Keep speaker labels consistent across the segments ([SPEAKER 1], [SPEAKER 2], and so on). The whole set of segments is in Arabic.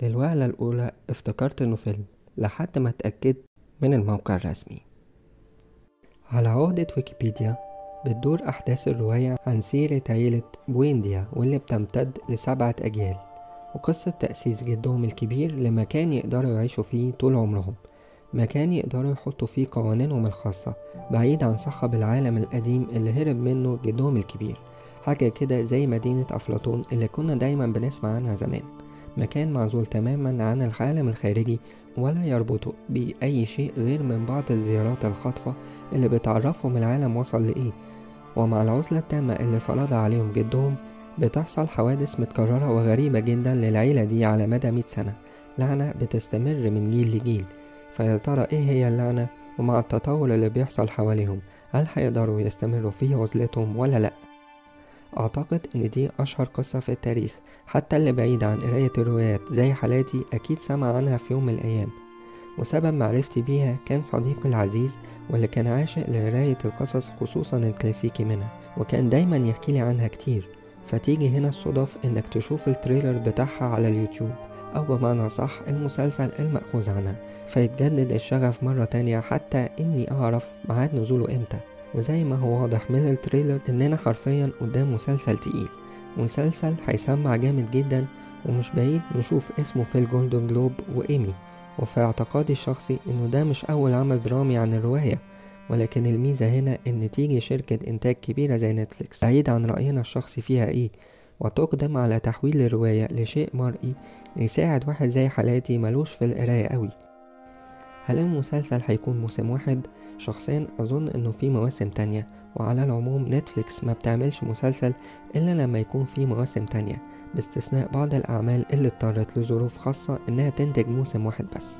[SPEAKER 1] للوهلة الأولى افتكرت إنه فيلم لحد ما اتأكدت من الموقع الرسمي. على عقدة ويكيبيديا بتدور أحداث الرواية عن سيرة عيلة بوينديا واللي بتمتد ل7 أجيال، وقصة تأسيس جدهم الكبير لمكان يقدروا يعيشوا فيه طول عمرهم، مكان يقدروا يحطوا فيه قوانينهم الخاصة بعيد عن صخب العالم القديم اللي هرب منه جدهم الكبير. حاجة كده زي مدينة أفلاطون اللي كنا دايما بنسمع عنها زمان، مكان معزول تماما عن العالم الخارجي ولا يربطه بأي شيء غير من بعض الزيارات الخاطفة اللي بتعرفهم العالم وصل لإيه. ومع العزلة التامة اللي فرضها عليهم جدهم بتحصل حوادث متكررة وغريبة جدا للعيلة دي على مدى 100 سنة، لعنة بتستمر من جيل لجيل. فيا ترى ايه هي اللعنة؟ ومع التطور اللي بيحصل حواليهم هل هيقدروا يستمروا في عزلتهم ولا لأ؟ أعتقد إن دي أشهر قصة في التاريخ، حتى اللي بعيد عن قراية الروايات زي حالاتي أكيد سمع عنها في يوم من الأيام، وسبب معرفتي بيها كان صديقي العزيز واللي كان عاشق لقراية القصص خصوصا الكلاسيكي منها، وكان دايما يحكيلي عنها كتير. فتيجي هنا الصدف إنك تشوف التريلر بتاعها على اليوتيوب، أو بمعنى صح المسلسل المأخوذ عنها، فيتجدد الشغف مرة تانية حتى إني أعرف ميعاد نزوله إمتى. وزي ما هو واضح من التريلر إننا حرفيا قدام مسلسل تقيل، مسلسل هيسمع جامد جدا، ومش بعيد نشوف اسمه في الجولدن جلوب وإيمي. وفي اعتقادي الشخصي إنه ده مش أول عمل درامي عن الرواية، ولكن الميزة هنا إن تيجي شركة إنتاج كبيرة زي نتفليكس بعيد عن رأينا الشخصي فيها إيه، وتقدم على تحويل الرواية لشيء مرئي يساعد واحد زي حالاتي ملوش في القراية قوي. هل المسلسل هيكون موسم واحد؟ شخصيا أظن إنه في مواسم تانية، وعلى العموم نتفليكس ما بتعملش مسلسل إلا لما يكون في مواسم تانية، باستثناء بعض الأعمال اللي اضطرت لظروف خاصة إنها تنتج موسم واحد بس.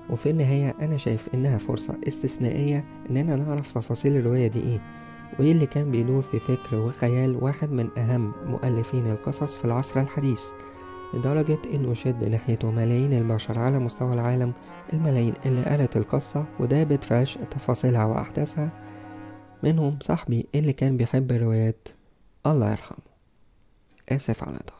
[SPEAKER 1] وفي النهاية أنا شايف إنها فرصة استثنائية إننا نعرف تفاصيل الرواية دي إيه، وإيه اللي كان بيدور في فكر وخيال واحد من أهم مؤلفين القصص في العصر الحديث، لدرجة إنه شد ناحيته ملايين البشر على مستوى العالم، الملايين اللي قرأت القصة ودابت في عشق تفاصيلها وأحداثها، منهم صاحبي اللي كان بيحب الروايات، الله يرحمه. آسف على ده.